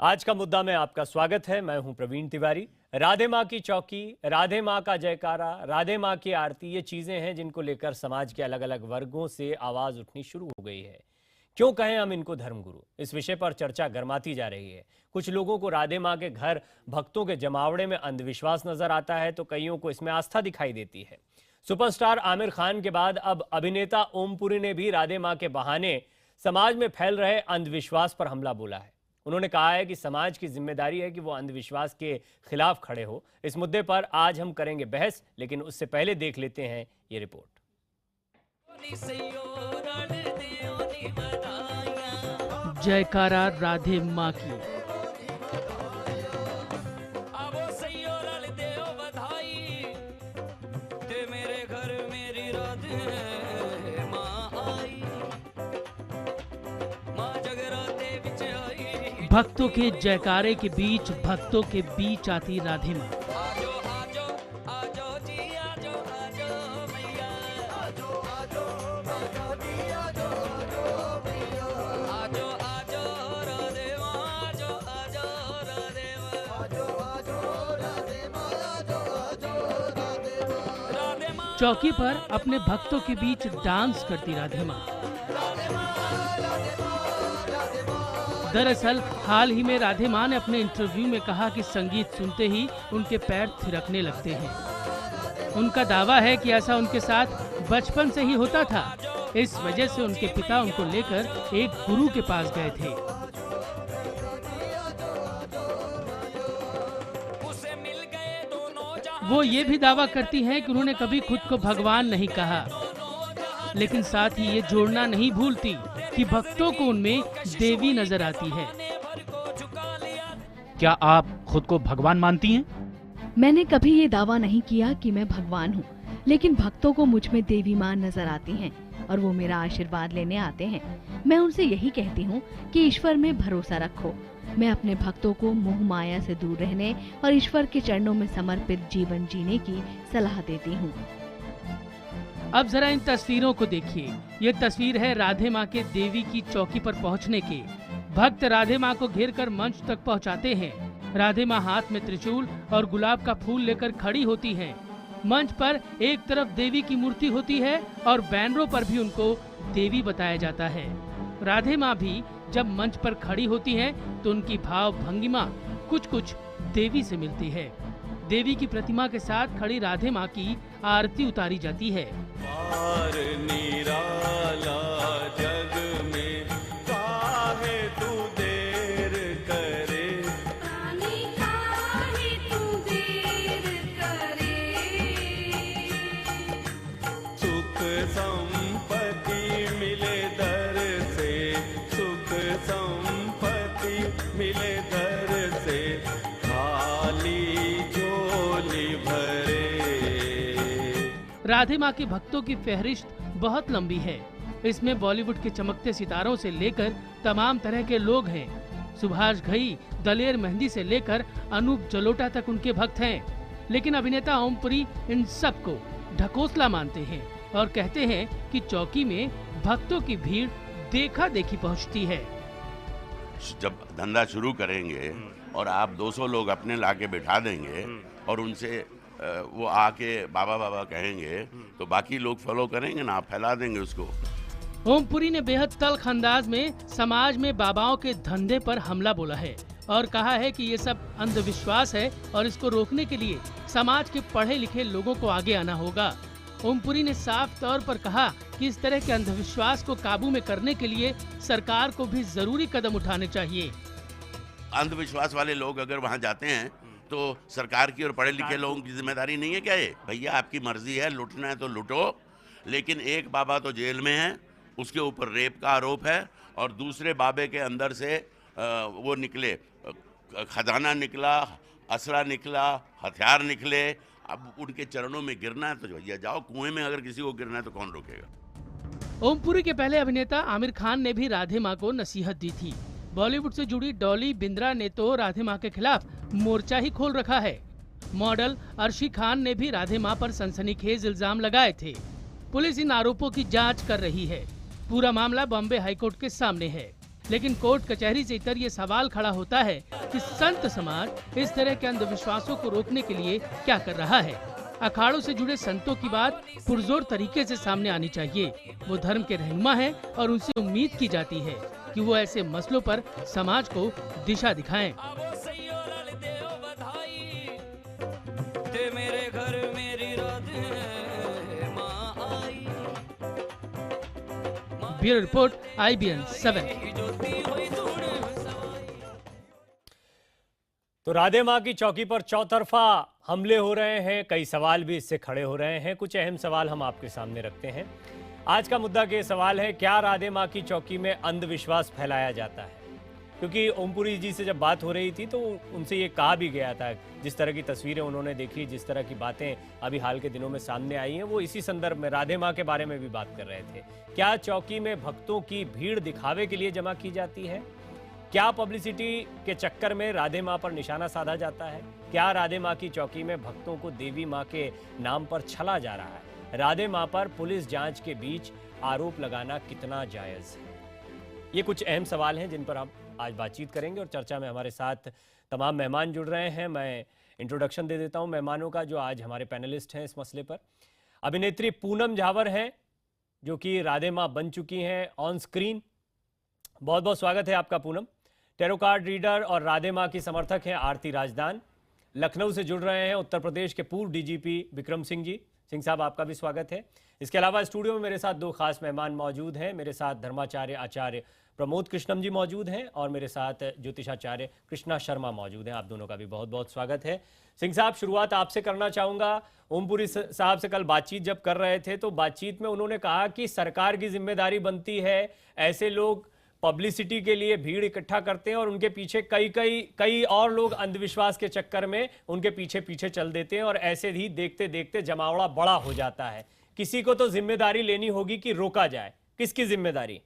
आज का मुद्दा में आपका स्वागत है। मैं हूं प्रवीण तिवारी। राधे माँ की चौकी, राधे माँ का जयकारा, राधे माँ की आरती, ये चीजें हैं जिनको लेकर समाज के अलग अलग वर्गों से आवाज उठनी शुरू हो गई है। क्यों कहें हम इनको धर्मगुरु, इस विषय पर चर्चा गरमाती जा रही है। कुछ लोगों को राधे माँ के घर भक्तों के जमावड़े में अंधविश्वास नजर आता है, तो कईयों को इसमें आस्था दिखाई देती है। सुपरस्टार आमिर खान के बाद अब अभिनेता ओमपुरी ने भी राधे माँ के बहाने समाज में फैल रहे अंधविश्वास पर हमला बोला है। उन्होंने कहा है कि समाज की जिम्मेदारी है कि वो अंधविश्वास के खिलाफ खड़े हो। इस मुद्दे पर आज हम करेंगे बहस, लेकिन उससे पहले देख लेते हैं ये रिपोर्ट। जयकारा राधे माँ की। भक्तों के जयकारे के बीच भक्तों के बीच आती राधे माँ। चौकी पर अपने भक्तों के बीच डांस करती राधे माँ। दरअसल हाल ही में राधे माँ ने अपने इंटरव्यू में कहा कि संगीत सुनते ही उनके पैर थिरकने लगते हैं। उनका दावा है कि ऐसा उनके साथ बचपन से ही होता था। इस वजह से उनके पिता उनको लेकर एक गुरु के पास गए थे। वो ये भी दावा करती हैं कि उन्होंने कभी खुद को भगवान नहीं कहा, लेकिन साथ ही ये जोड़ना नहीं भूलती कि भक्तों को उनमें देवी नजर आती है। क्या आप खुद को भगवान मानती हैं? मैंने कभी ये दावा नहीं किया कि मैं भगवान हूँ, लेकिन भक्तों को मुझ में देवी माँ नजर आती हैं और वो मेरा आशीर्वाद लेने आते हैं। मैं उनसे यही कहती हूँ कि ईश्वर में भरोसा रखो। मैं अपने भक्तों को मोह माया से दूर रहने और ईश्वर के चरणों में समर्पित जीवन जीने की सलाह देती हूँ। अब जरा इन तस्वीरों को देखिए। ये तस्वीर है राधे माँ के देवी की चौकी पर पहुँचने की। भक्त राधे माँ को घेरकर मंच तक पहुँचाते हैं। राधे माँ हाथ में त्रिशूल और गुलाब का फूल लेकर खड़ी होती हैं। मंच पर एक तरफ देवी की मूर्ति होती है और बैनरों पर भी उनको देवी बताया जाता है। राधे माँ भी जब मंच पर खड़ी होती हैं, तो उनकी भाव भंगिमा कुछ देवी से मिलती है। देवी की प्रतिमा के साथ खड़ी राधे माँ की आरती उतारी जाती है। पार निराला जग में काहे तू देर करे, काहे तू देर करे। सुख संपत्ति मिले दर से, सुख संपत्ति मिले दर से, खाली झोली भरे। राधे माँ के भक्तों की फहरिस्त बहुत लंबी है। इसमें बॉलीवुड के चमकते सितारों से लेकर तमाम तरह के लोग हैं। सुभाष घई, दलेर मेहंदी से लेकर अनूप जलोटा तक उनके भक्त हैं। लेकिन अभिनेता ओमपुरी इन सबको ढकोसला मानते हैं और कहते हैं कि चौकी में भक्तों की भीड़ देखा देखी पहुँचती है। जब धंधा शुरू करेंगे और आप 200 लोग अपने लाके बिठा देंगे और उनसे वो आके बाबा बाबा कहेंगे, तो बाकी लोग फॉलो करेंगे ना, आप फैला देंगे उसको। ओमपुरी ने बेहद तल्ख अंदाज में समाज में बाबाओं के धंधे पर हमला बोला है और कहा है कि ये सब अंधविश्वास है और इसको रोकने के लिए समाज के पढ़े लिखे लोगों को आगे आना होगा। ओमपुरी ने साफ तौर पर कहा कि इस तरह के अंधविश्वास को काबू में करने के लिए सरकार को भी जरूरी कदम उठाने चाहिए। अंधविश्वास वाले लोग अगर वहाँ जाते हैं तो सरकार की और पढ़े लिखे लोगों की जिम्मेदारी नहीं है क्या? ये भैया आपकी मर्जी है, लूटना है तो लूटो, लेकिन एक बाबा तो जेल में है, उसके ऊपर रेप का आरोप है और दूसरे बाबे के अंदर से वो निकले, खजाना निकला, असला निकला, हथियार निकले। अब उनके चरणों में गिरना है तो भैया जाओ, कुएं में अगर किसी को गिरना है तो कौन रोकेगा? ओमपुरी के पहले अभिनेता आमिर खान ने भी राधे माँ को नसीहत दी थी। बॉलीवुड से जुड़ी डॉली बिंद्रा ने तो राधे माँ के खिलाफ मोर्चा ही खोल रखा है। मॉडल अर्शी खान ने भी राधे माँ पर सनसनीखेज इल्जाम लगाए थे। पुलिस इन आरोपों की जांच कर रही है। पूरा मामला बॉम्बे हाईकोर्ट के सामने है। लेकिन कोर्ट कचहरी से इतर ये सवाल खड़ा होता है कि संत समाज इस तरह के अंधविश्वासों को रोकने के लिए क्या कर रहा है। अखाड़ों से जुड़े संतों की बात पुरजोर तरीके से सामने आनी चाहिए। वो धर्म के रहनुमा हैं और उनसे उम्मीद की जाती है कि वो ऐसे मसलों पर समाज को दिशा दिखाएं। मेरे घर मेरी ब्यूरो रिपोर्ट IBN 7। तो राधे माँ की चौकी पर चौतरफा हमले हो रहे हैं, कई सवाल भी इससे खड़े हो रहे हैं। कुछ अहम सवाल हम आपके सामने रखते हैं। आज का मुद्दा के सवाल है, क्या राधे माँ की चौकी में अंधविश्वास फैलाया जाता है? क्योंकि ओमपुरी जी से जब बात हो रही थी तो उनसे ये कहा भी गया था, जिस तरह की तस्वीरें उन्होंने देखी, जिस तरह की बातें अभी हाल के दिनों में सामने आई हैं, वो इसी संदर्भ में राधे माँ के बारे में भी बात कर रहे थे। क्या चौकी में भक्तों की भीड़ दिखावे के लिए जमा की जाती है? क्या पब्लिसिटी के चक्कर में राधे माँ पर निशाना साधा जाता है? क्या राधे माँ की चौकी में भक्तों को देवी माँ के नाम पर छला जा रहा है? राधे माँ पर पुलिस जांच के बीच आरोप लगाना कितना जायज है? ये कुछ अहम सवाल हैं जिन पर हम आज बातचीत करेंगे और चर्चा में हमारे साथ तमाम मेहमान जुड़ रहे हैं। मैं इंट्रोडक्शन दे देता हूं मेहमानों का, जो आज हमारे पैनलिस्ट हैं इस मसले पर। अभिनेत्री पूनम झावर हैं, जो कि राधे माँ बन चुकी हैं ऑन स्क्रीन। बहुत बहुत स्वागत है आपका पूनम। टैरो कार्ड रीडर और राधे माँ की समर्थक हैं आरती राजदान। लखनऊ से जुड़ रहे हैं उत्तर प्रदेश के पूर्व DGP विक्रम सिंह जी। सिंह साहब, आपका भी स्वागत है। इसके अलावा स्टूडियो में मेरे साथ दो खास मेहमान मौजूद हैं। मेरे साथ धर्माचार्य आचार्य प्रमोद कृष्णम जी मौजूद हैं और मेरे साथ ज्योतिषाचार्य कृष्णा शर्मा मौजूद हैं। आप दोनों का भी बहुत बहुत स्वागत है। सिंह साहब, शुरुआत आपसे करना चाहूँगा। ओमपुरी साहब से कल बातचीत जब कर रहे थे तो बातचीत में उन्होंने कहा कि सरकार की जिम्मेदारी बनती है, ऐसे लोग पब्लिसिटी के लिए भीड़ इकट्ठा करते हैं और उनके पीछे कई और लोग अंधविश्वास के चक्कर में उनके पीछे पीछे चल देते हैं और ऐसे ही देखते देखते जमावड़ा बड़ा हो जाता है। किसी को तो जिम्मेदारी लेनी होगी कि रोका जाए। किसकी जिम्मेदारी?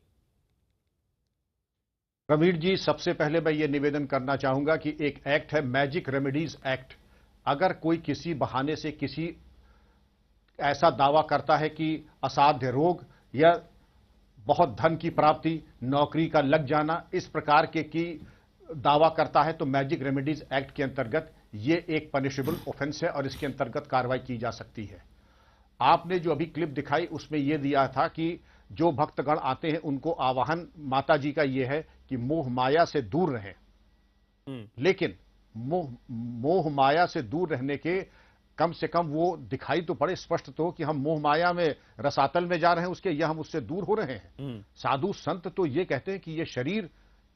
प्रवीण जी, सबसे पहले मैं ये निवेदन करना चाहूंगा कि एक एक्ट है मैजिक रेमेडीज एक्ट। अगर कोई किसी बहाने से किसी ऐसा दावा करता है कि असाध्य रोग या बहुत धन की प्राप्ति, नौकरी का लग जाना, इस प्रकार के की दावा करता है तो मैजिक रेमेडीज एक्ट के अंतर्गत ये एक पनिशेबल ऑफेंस है और इसके अंतर्गत कार्रवाई की जा सकती है। आपने जो अभी क्लिप दिखाई उसमें यह दिया था कि जो भक्तगण आते हैं उनको आवाहन माता जी का यह है कि मोह माया से दूर रहें। लेकिन मोह माया से दूर रहने के कम से कम वो दिखाई तो बड़े स्पष्ट तो कि हम मोह माया में रसातल में जा रहे हैं उसके, या हम उससे दूर हो रहे हैं। साधु संत तो ये कहते हैं कि ये शरीर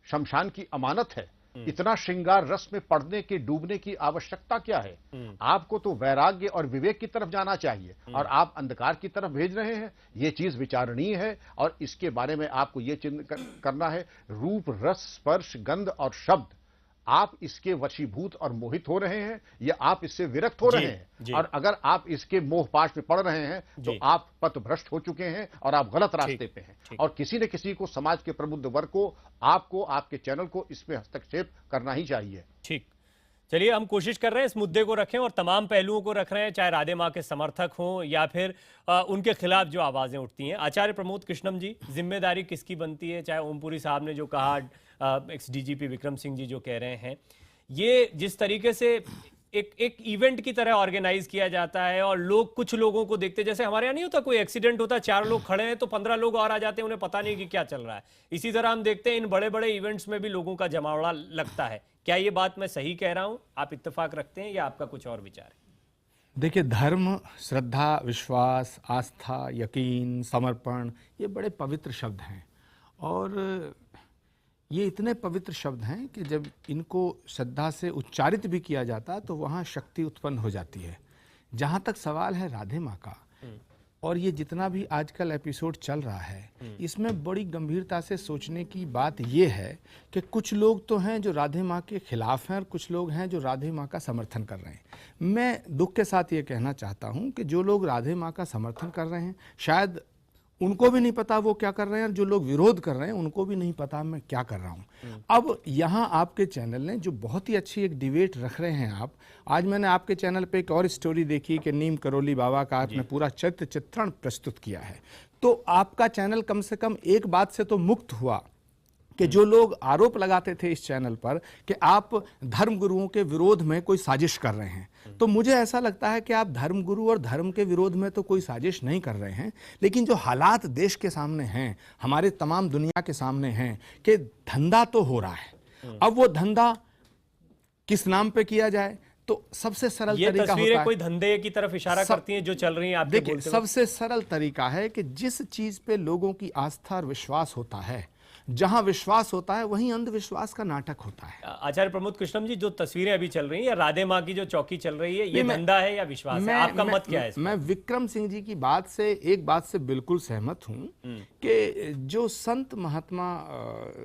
शमशान की अमानत है। इतना श्रृंगार रस में पड़ने के डूबने की आवश्यकता क्या है? आपको तो वैराग्य और विवेक की तरफ जाना चाहिए और आप अंधकार की तरफ भेज रहे हैं। ये चीज विचारणीय है और इसके बारे में आपको ये चिंतन करना है। रूप, रस, स्पर्श, गंध और शब्द, आप इसके वशीभूत और मोहित हो रहे हैं या आप इससे विरक्त हो रहे हैं? और अगर आप इसके मोहपाश में पड़ रहे हैं तो आप पथभ्रष्ट हो चुके हैं और आप गलत रास्ते पे हैं। और किसी न किसी को, समाज के प्रबुद्ध वर्ग को, आपको, आपके चैनल को इसमें हस्तक्षेप करना ही चाहिए। ठीक, चलिए हम कोशिश कर रहे हैं इस मुद्दे को रखें और तमाम पहलुओं को रख रहे हैं, चाहे राधे माँ के समर्थक हों या फिर उनके खिलाफ जो आवाजें उठती हैं। आचार्य प्रमोद कृष्णम जी, जिम्मेदारी किसकी बनती है? चाहे ओमपुरी साहब ने जो कहा, एक्स DGP विक्रम सिंह जी जो कह रहे हैं, ये जिस तरीके से एक इवेंट की तरह ऑर्गेनाइज किया जाता है और लोग कुछ लोगों को देखते, जैसे हमारे यहाँ नहीं होता कोई एक्सीडेंट होता, 4 लोग खड़े हैं तो 15 लोग और आ जाते हैं, उन्हें पता नहीं कि क्या चल रहा है। इसी तरह हम देखते हैं इन बड़े बड़े इवेंट्स में भी लोगों का जमावड़ा लगता है। क्या ये बात मैं सही कह रहा हूं? आप इत्तेफाक रखते हैं या आपका कुछ और विचार है? देखिए, धर्म, श्रद्धा, विश्वास, आस्था, यकीन, समर्पण, ये बड़े पवित्र शब्द हैं और ये इतने पवित्र शब्द हैं कि जब इनको श्रद्धा से उच्चारित भी किया जाता है तो वहाँ शक्ति उत्पन्न हो जाती है। जहाँ तक सवाल है राधे माँ का, और ये जितना भी आजकल एपिसोड चल रहा है, इसमें बड़ी गंभीरता से सोचने की बात ये है कि कुछ लोग तो हैं जो राधे माँ के खिलाफ हैं और कुछ लोग हैं जो राधे माँ का समर्थन कर रहे हैं। मैं दुख के साथ ये कहना चाहता हूँ कि जो लोग राधे माँ का समर्थन कर रहे हैं, शायद उनको भी नहीं पता वो क्या कर रहे हैं, और जो लोग विरोध कर रहे हैं उनको भी नहीं पता मैं क्या कर रहा हूं। अब यहाँ आपके चैनल ने जो बहुत ही अच्छी एक डिबेट रख रहे हैं आप, आज मैंने आपके चैनल पे एक और स्टोरी देखी कि नीम करोली बाबा का आपने पूरा चित्रण प्रस्तुत किया है। तो आपका चैनल कम से कम एक बात से तो मुक्त हुआ कि जो लोग आरोप लगाते थे इस चैनल पर कि आप धर्मगुरुओं के विरोध में कोई साजिश कर रहे हैं, तो मुझे ऐसा लगता है कि आप धर्मगुरु और धर्म के विरोध में तो कोई साजिश नहीं कर रहे हैं, लेकिन जो हालात देश के सामने हैं, हमारे तमाम दुनिया के सामने हैं कि धंधा तो हो रहा है। अब वो धंधा किस नाम पे किया जाए, तो सबसे सरल ये तरीका तस्वीरें होता है, कोई धंधे की तरफ इशारा करती हैं जो चल रही हैं आपके देखिए बोलते हुए? सबसे सरल तरीका है कि जिस चीज पे लोगों की आस्था और विश्वास होता है, जहां विश्वास होता है वहीं अंधविश्वास का नाटक होता है। आचार्य प्रमोद कृष्णम जी, जो तस्वीरें अभी चल रही हैं, राधे माँ की जो चौकी चल रही है, ये धंधा है या विश्वास है? आपका मत क्या है इस पर? मैं विक्रम सिंह जी की बात से एक बात से बिल्कुल सहमत हूं कि जो संत महात्मा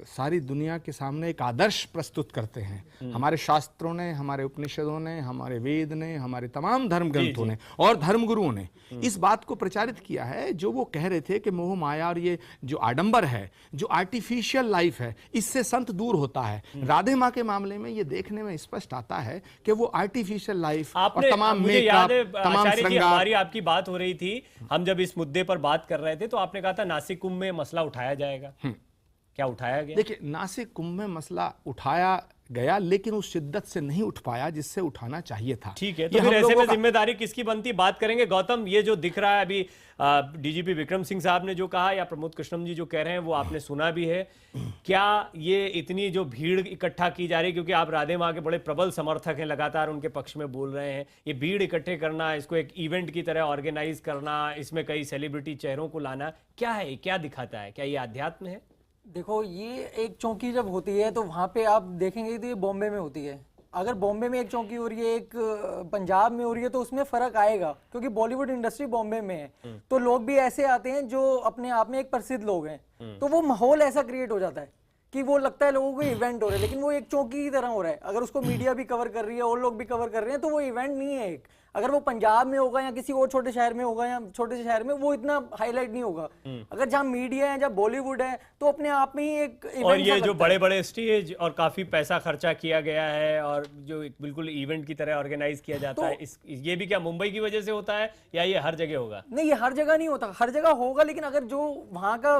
सारी दुनिया के सामने एक आदर्श प्रस्तुत करते हैं, हमारे शास्त्रों ने, हमारे उपनिषदों ने, हमारे वेद ने, हमारे तमाम धर्म ग्रंथों ने और धर्मगुरुओं ने इस बात को प्रचारित किया है, जो वो कह रहे थे कि मोह माया और ये जो आडंबर है, जो आर्टिफिशियल लाइफ है, इससे संत दूर होता है। राधे माँ के मामले में ये देखने में स्पष्ट आता है कि वो आर्टिफिशियल लाइफ और तमाम मुझे याद है मेकअप, तमाम आचार्य जी, श्रृंगार। हमारी आपकी बात हो रही थी, हम जब इस मुद्दे पर बात कर रहे थे तो आपने कहा था नासिक कुंभ में मसला उठाया जाएगा। क्या उठाया गया? देखिए, नासिक कुंभ में मसला उठाया गया, लेकिन उस शिद्दत से नहीं उठ पाया जिससे उठाना चाहिए था। ठीक है, तो फिर ऐसे में जिम्मेदारी किसकी बनती, बात करेंगे। गौतम, ये जो दिख रहा है अभी डीजीपी विक्रम सिंह साहब ने जो कहा या प्रमोद कृष्णम जी जो कह रहे हैं वो आपने सुना भी है, क्या ये इतनी जो भीड़ इकट्ठा की जा रही है, क्योंकि आप राधे माँ के बड़े प्रबल समर्थक हैं, लगातार उनके पक्ष में बोल रहे हैं, ये भीड़ इकट्ठे करना, इसको एक इवेंट की तरह ऑर्गेनाइज करना, इसमें कई सेलिब्रिटी चेहरों को लाना, क्या है, क्या दिखाता है? क्या ये अध्यात्म है? देखो, ये एक चौकी जब होती है तो वहाँ पे आप देखेंगे तो ये बॉम्बे में होती है। अगर बॉम्बे में एक चौकी हो रही है, एक पंजाब में हो रही है, तो उसमें फर्क आएगा, क्योंकि बॉलीवुड इंडस्ट्री बॉम्बे में है। तो लोग भी ऐसे आते हैं जो अपने आप में एक प्रसिद्ध लोग हैं, तो वो माहौल ऐसा क्रिएट हो जाता है कि वो लगता है लोगों को इवेंट हो रहा है, लेकिन वो एक चौकी की तरह हो रहा है। अगर उसको मीडिया भी कवर कर रही है और लोग भी कवर कर रहे हैं, तो वो इवेंट नहीं है एक। अगर वो पंजाब में होगा या किसी और छोटे शहर में होगा या छोटे से शहर में, वो इतना हाईलाइट नहीं होगा। अगर जहाँ मीडिया है, जहाँ बॉलीवुड है, तो अपने आप में ही एक और ये जो बड़े बड़े स्टेज और काफी पैसा खर्चा किया गया है और जो बिल्कुल इवेंट की तरह ऑर्गेनाइज किया जाता है, ये भी क्या मुंबई की वजह से होता है या ये हर जगह होगा? नहीं, ये हर जगह नहीं होता, हर जगह होगा, लेकिन अगर जो वहाँ का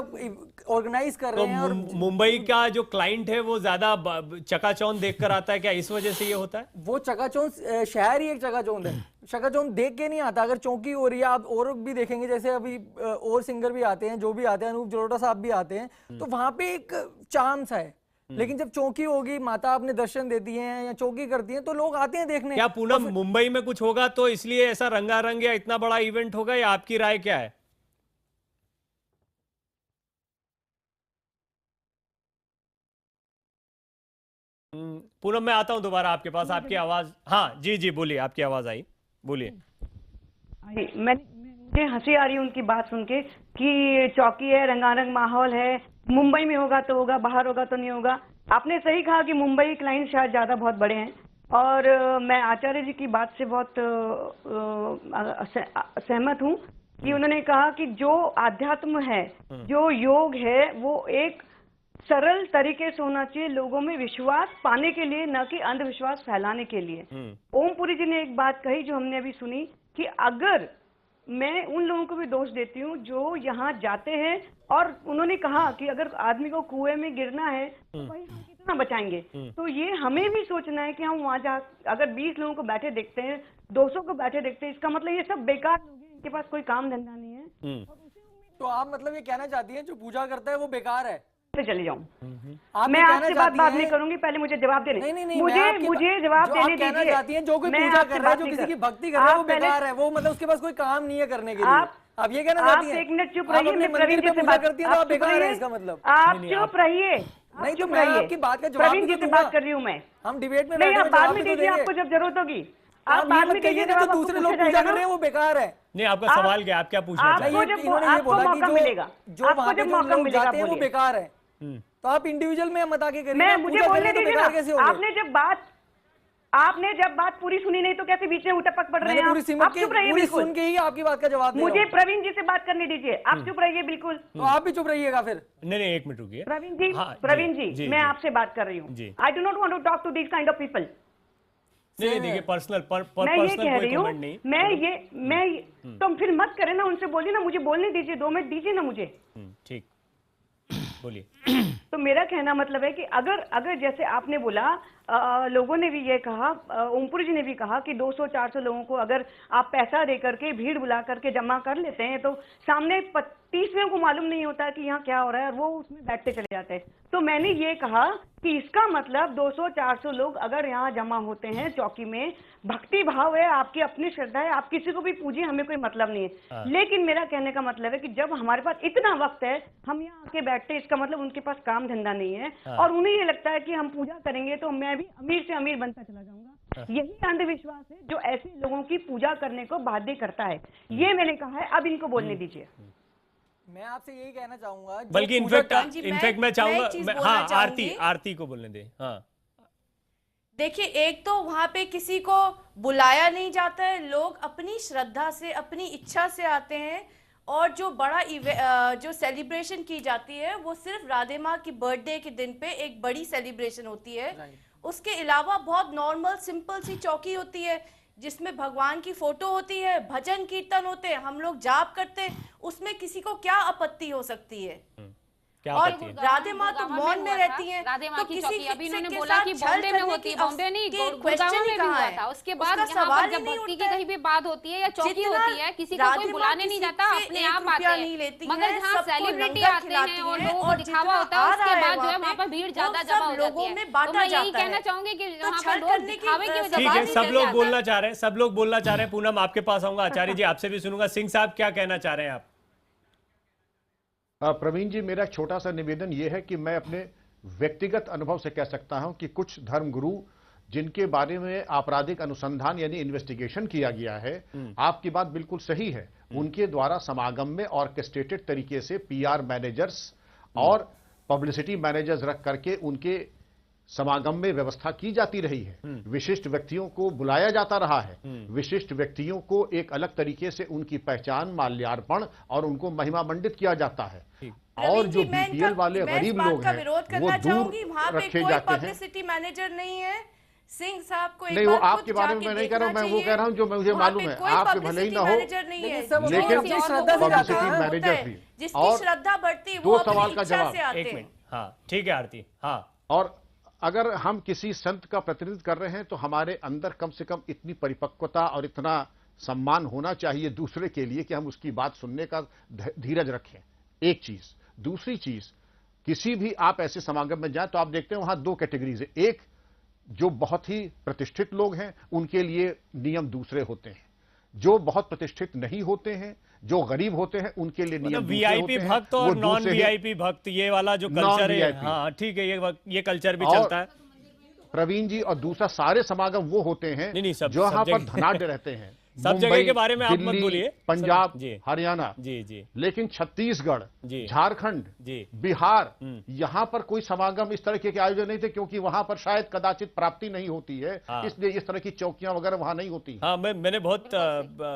ऑर्गेनाइज कर रहे हैं, और मुंबई का जो क्लाइंट है वो ज्यादा चकाचौंध देख कर आता है, क्या इस वजह से ये होता है? वो चकाचौंध शहर ही एक चकाचौंध है, चकाचौंध देख के नहीं आता। अगर चौकी हो रही है, आप और भी देखेंगे, जैसे अभी और सिंगर भी आते हैं, जो भी आते हैं, अनूप जलोटा साहब भी आते हैं, तो वहां पे एक चार्म सा है। लेकिन जब चौकी होगी, माता अपने दर्शन देती हैं या चौकी करती हैं, तो लोग आते हैं देखने। क्या पूनम, मुंबई में कुछ होगा तो इसलिए ऐसा रंगारंग या इतना बड़ा इवेंट होगा, या आपकी राय क्या है? पूनम, मैं आता हूं दोबारा आपके पास, आपकी आवाज। हाँ जी जी, बोलिए, आपकी आवाज आई, बोलिए। मुझे हंसी आ रही है उनकी बात सुन के कि चौकी है, रंगारंग माहौल है, मुंबई में होगा तो होगा, बाहर होगा तो नहीं होगा। आपने सही कहा कि मुंबई क्लाइंट शायद ज्यादा बहुत बड़े हैं, और मैं आचार्य जी की बात से बहुत सहमत हूँ कि उन्होंने कहा कि जो आध्यात्म है, जो योग है, वो एक सरल तरीके से होना चाहिए, लोगों में विश्वास पाने के लिए, न कि अंधविश्वास फैलाने के लिए। ओमपुरी जी ने एक बात कही जो हमने अभी सुनी कि अगर मैं उन लोगों को भी दोष देती हूँ जो यहाँ जाते हैं, और उन्होंने कहा कि अगर आदमी को कुएं में गिरना है तो भाई हम कितना बचाएंगे। तो ये हमें भी सोचना है कि हम वहाँ जा, अगर 20 लोगों को बैठे देखते हैं, 200 को बैठे देखते हैं, इसका मतलब ये सब बेकार लोग हैं, इनके पास कोई काम धंधा नहीं है। तो आप मतलब ये कहना चाहती हैं जो पूजा करता है वो बेकार है? चले जाऊं, मैं आपसे बात नहीं करूंगी, पहले मुझे जवाब देने। नहीं, मुझे जवाब देने दीजिए। चाहती हैं जो कोई पूजा कर रहा है, जो किसी की भक्ति कर रहा है, वो बेकार है, वो मतलब उसके पास कोई काम नहीं है करने के लिए। आप ये कहना चाहती हैं? आप एक मिनट चुप रहिए, मैं प्रवीण जी से बात करती हैं तो आप बेकार है, इसका मतलब? आप चुप रहिए, नहीं तो मैं आपकी बात का जवाब प्रवीण जी से बात कर रही हूँ मैं। हम डिबेट में नहीं, आप बाद में दीजिए, आपको जब जरूरत होगी आप बाद में कहिए। तो दूसरे लोग पूजा कर रहे हैं वो बेकार है। नहीं, आपका सवाल क्या, आप क्या पूछना चाहते हैं? आपको मौका मिलेगा, आपको जब मौका मिलेगा वो बेकार है, तो आप इंडिविजुअल में मत आके करिए। मैं मुझे बोलने दीजिए ना। आपने जब बात पूरी सुनी नहीं तो कैसे बीच में उटपक पड़ रहे हैं? आप चुप रहिए बिल्कुल, सुन के ही आपकी बात का जवाब मुझे प्रवीण जी से बात करने दीजिए, आप चुप रहिए बिल्कुल। तो आप भी चुप रहिएगा फिर? नहीं, एक मिनट रुकिए। प्रवीण जी, मैं आपसे बात कर रही हूँ। I do not want to talk to this kind of people. नहीं, देखिए, पर्सनल मैं ये कह रही हूँ, मैं तुम फिर मत करे ना, उनसे बोलिए ना, मुझे बोलने दीजिए, 2 मिनट दीजिए ना मुझे। ठीक, बोलिए। तो मेरा कहना मतलब है कि अगर जैसे आपने बोला, लोगों ने भी ये कहा, ओमपुरी जी ने भी कहा कि 200-400 लोगों को अगर आप पैसा दे करके, भीड़ बुला करके जमा कर लेते हैं तो सामने 30वें को मालूम नहीं होता कि यहाँ क्या हो रहा है और वो उसमें बैठते चले जाते हैं। तो मैंने ये कहा कि इसका मतलब 200-400 लोग अगर यहाँ जमा होते हैं चौकी में, भक्ति भाव है, आपकी अपनी श्रद्धा है, आप किसी को भी पूजिए, हमें कोई मतलब नहीं है। लेकिन मेरा कहने का मतलब है कि जब हमारे पास इतना वक्त है, हम यहाँ आके बैठते हैं, इसका मतलब उनके पास काम धंधा नहीं है और उन्हें ये लगता है कि हम पूजा करेंगे तो मैं भी अमीर से अमीर बनता चला जाऊंगा। यही अंधविश्वास है जो ऐसे लोगों की पूजा करने को बाध्य करता है। ये मैंने कहा है, अब इनको बोलने दीजिए। मैं आपसे यही कहना चाहूंगा, बल्कि इनफैक्ट मैं चाहूंगा, हाँ आरती को बोलने दें। हाँ देखिए, एक तो वहां पे किसी को बुलाया नहीं जाता है, लोग अपनी श्रद्धा से, अपनी इच्छा से आते हैं और जो बड़ा जो सेलिब्रेशन की जाती है वो सिर्फ राधे माँ की बर्थडे के दिन पे एक बड़ी सेलिब्रेशन होती है। उसके अलावा बहुत नॉर्मल सिंपल सी चौकी होती है जिसमें भगवान की फोटो होती है, भजन कीर्तन होते हैं, हम लोग जाप करते हैं, उसमें किसी को क्या आपत्ति हो सकती है? और राधे माँ तो मौन में रहती हैं, तो किसी अभी इन्होंने बोला कि बॉम्बे में होती है, बॉम्बे नहीं गुड़गांव में भी हुआ था। उसके बाद यहाँ पर जब भक्ति की कहीं भी बात होती है या चौकी होती है, किसी को कोई बुलाने नहीं जाता, अपने आप आते हैं। मगर जहाँ सेलिब्रिटी आते हैं और लोगों को दिखावा होता है, उसके बाद जो है वहाँ पर भीड़ ज्यादा जमा हो जाती है। तो मैं यही कहना चाहूंगी कि वहाँ पर लोग दिखावे की वजह से ठीक है, सब लोग बोलना चाह रहे हैं। पूनम, आपके पास आऊंगा, आचार्य जी आपसे भी सुनूंगा। सिंह साहब, क्या कहना चाह रहे हैं आप? प्रवीण जी, मेरा छोटा सा निवेदन यह है कि मैं अपने व्यक्तिगत अनुभव से कह सकता हूं कि कुछ धर्मगुरु जिनके बारे में आपराधिक अनुसंधान यानी इन्वेस्टिगेशन किया गया है, आपकी बात बिल्कुल सही है, उनके द्वारा समागम में ऑर्केस्ट्रेटेड तरीके से पीआर मैनेजर्स और पब्लिसिटी मैनेजर्स रख करके उनके समागम में व्यवस्था की जाती रही है। विशिष्ट व्यक्तियों को बुलाया जाता रहा है, विशिष्ट व्यक्तियों को एक अलग तरीके से उनकी पहचान, माल्यार्पण और उनको महिमा मंडित किया जाता है। और जो बीपीएल वाले गरीब लोग हैं वो दूर रखे जाते हैं। पब्लिसिटी मैनेजर नहीं है। सिंह साहब को नहीं, वो आपके बारे में मैं नहीं कह रहा हूं, मैं वो कह रहा हूं जो मुझे मालूम है, आपके भले ही ना हो, लेकिन पब्लिसिटी मैनेजर भी। जिसकी श्रद्धा बढ़ती है, 2 सवाल का जवाब। एक मिनट, हाँ ठीक है आरती। हाँ, और अगर हम किसी संत का प्रतिनिधित्व कर रहे हैं तो हमारे अंदर कम से कम इतनी परिपक्वता और इतना सम्मान होना चाहिए दूसरे के लिए कि हम उसकी बात सुनने का धीरज रखें। एक चीज। दूसरी चीज, किसी भी आप ऐसे समागम में जाएं तो आप देखते हैं वहां 2 कैटेगरीज है। एक, जो बहुत ही प्रतिष्ठित लोग हैं उनके लिए नियम दूसरे होते हैं, जो बहुत प्रतिष्ठित नहीं होते हैं, जो गरीब होते हैं उनके लिए नियम वीआईपी भक्त और नॉन वीआईपी भक्त, ये वाला जो कल्चर है, हाँ ठीक है, ये कल्चर भी चलता है प्रवीण जी। और दूसरा, सारे समागम वो होते हैं जो यहाँ पर धनाढ्य रहते हैं। सब जगह के बारे में आप मत बोलिए, पंजाब, हरियाणा, जी, लेकिन छत्तीसगढ़, झारखंड, बिहार, यहाँ पर कोई समागम इस तरह के आयोजन नहीं थे क्योंकि वहां पर शायद कदाचित प्राप्ति नहीं होती है, इसलिए इस तरह की चौकियां वगैरह वहां नहीं होती। हाँ, मैंने बहुत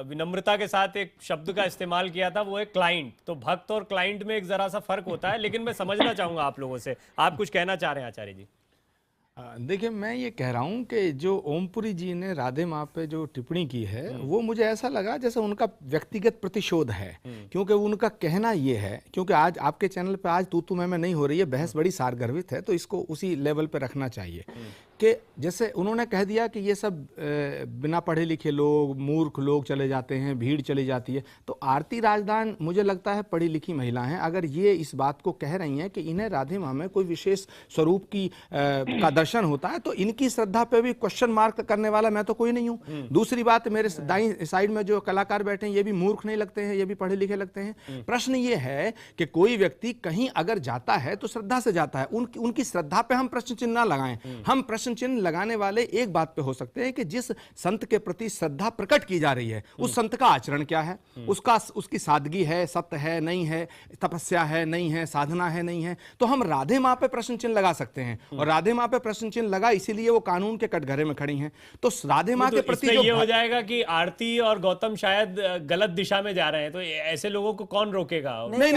विनम्रता के साथ एक शब्द का इस्तेमाल किया था, वो है क्लाइंट। तो भक्त और क्लाइंट में एक जरा सा फर्क होता है, लेकिन मैं समझना चाहूंगा आप लोगों से, आप कुछ कहना चाह रहे हैं आचार्य जी? देखिए, मैं ये कह रहा हूँ कि जो ओमपुरी जी ने राधे माँ पे जो टिप्पणी की है वो मुझे ऐसा लगा जैसे उनका व्यक्तिगत प्रतिशोध है, क्योंकि उनका कहना ये है, क्योंकि आज आपके चैनल पे आज तू मैं नहीं हो रही है, बहस बड़ी सारगर्भित है, तो इसको उसी लेवल पे रखना चाहिए कि जैसे उन्होंने कह दिया कि ये सब बिना पढ़े लिखे लोग, मूर्ख लोग चले जाते हैं, भीड़ चली जाती है। तो आरती राजदान मुझे लगता है पढ़ी लिखी महिला हैं, अगर ये इस बात को कह रही हैं कि इन्हें राधे माँ में कोई विशेष स्वरूप की का दर्शन होता है, तो इनकी श्रद्धा पे भी क्वेश्चन मार्क करने वाला मैं तो कोई नहीं हूँ। दूसरी बात, मेरे दाईं साइड में जो कलाकार बैठे हैं ये भी मूर्ख नहीं लगते हैं, ये भी पढ़े लिखे लगते हैं। प्रश्न ये है कि कोई व्यक्ति कहीं अगर जाता है तो श्रद्धा से जाता है, उनकी श्रद्धा पे हम प्रश्न चिन्ह ना लगाएं। हम प्रश्न चिन्ह लगाने वाले एक बात पे हो सकते हैं कि जिस संत के प्रति श्रद्धा प्रकट की जा रही है उस संत का आचरण क्या है, उसकी सादगी है, सत्य है, नहीं है, तपस्या है, नहीं है, साधना है, नहीं है। तो हम राधे माँ पे प्रश्न चिन्ह लगा सकते हैं, और राधे माँ पे प्रश्न चिन्ह लगा इसीलिए वो कानून के कटघरे में खड़ी हैं। तो राधे माँ के प्रति ये हो जाएगा कि आरती और गौतम शायद गलत दिशा में जा रहे हैं, तो ऐसे लोगों को कौन रोकेगा? नहीं,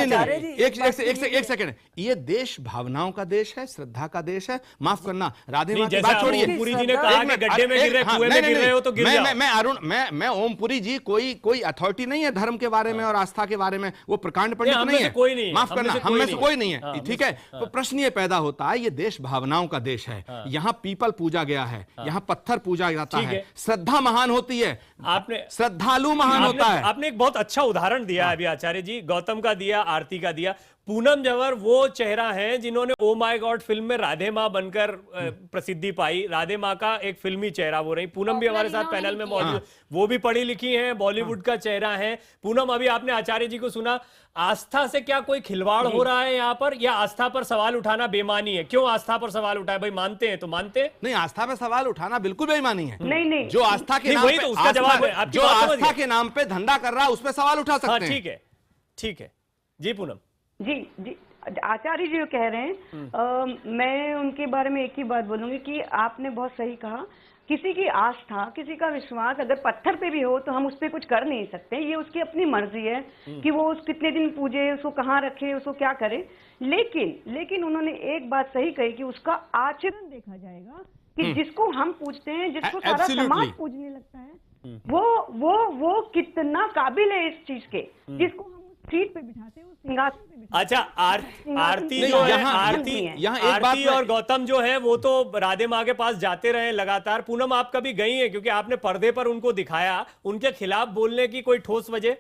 एक सेकंड, ये देश भावनाओं का देश है, श्रद्धा का देश है। माफ करना, राधे माँ की बात छोड़िए। ओमपुरी जी ने कहा कि गड्ढे में गिर रहे, कुएं में गिर रहे हो तो गिर जाओ। मैं अरुण, मैं ओमपुरी जी कोई अथॉरिटी नहीं है धर्म के बारे में और आस्था के बारे में, वो प्रकांड पंडित नहीं है, कोई नहीं, माफ करना, हम में से कोई नहीं है, ठीक है। तो प्रश्न ये पैदा होता है, ये देश भावनाओं का देश है, यहाँ पीपल पूजा गया है, यहाँ पत्थर पूजा जाता है, श्रद्धा महान होती है, आपने श्रद्धालु महान होता है। आपने एक बहुत अच्छा उदाहरण दिया अभी आचार्य जी, गौतम का दिया, आरती का दिया। पूनम जवर वो चेहरा है जिन्होंने ओ माय गॉड फिल्म में राधे माँ बनकर प्रसिद्धि पाई। राधे माँ का एक फिल्मी चेहरा वो रही। पूनम भी हमारे साथ पैनल में मौजूद, वो भी पढ़ी लिखी हैं, बॉलीवुड का चेहरा है। पूनम, अभी आपने आचार्य जी को सुना, आस्था से क्या कोई खिलवाड़ हो रहा है यहाँ पर, या आस्था पर सवाल उठाना बेईमानी है? क्यों आस्था पर सवाल उठाए? भाई मानते हैं तो मानते नहीं, आस्था पर सवाल उठाना बिल्कुल बेईमानी है। नहीं, जो आस्था के नाम पे, उसका जवाब है, जो आस्था के नाम पे धंधा कर रहा है उस पर सवाल उठा सकते हैं। ठीक है जी पूनम जी आचार्य जी जो कह रहे हैं, मैं उनके बारे में एक ही बात बोलूंगी कि आपने बहुत सही कहा। किसी की आस्था, किसी का विश्वास अगर पत्थर पे भी हो तो हम उस पर कुछ कर नहीं सकते, ये उसकी अपनी मर्जी है कि वो उस कितने दिन पूजे, उसको कहाँ रखे, उसको क्या करे। लेकिन उन्होंने एक बात सही कही कि उसका आचरण देखा जाएगा कि जिसको हम पूजते हैं, जिसको सारा समाज पूजने लगता है, वो कितना काबिल है इस चीज के, जिसको हम सीट पे बिठाते हैं, सिंहासन पे बिठाते हैं। अच्छा, आरती जो है, आरती और गौतम जो है वो तो राधे माँ के पास जाते रहे लगातार। पूनम, आप कभी गई हैं? क्योंकि आपने पर्दे पर उनको दिखाया, उनके खिलाफ बोलने की कोई ठोस वजह?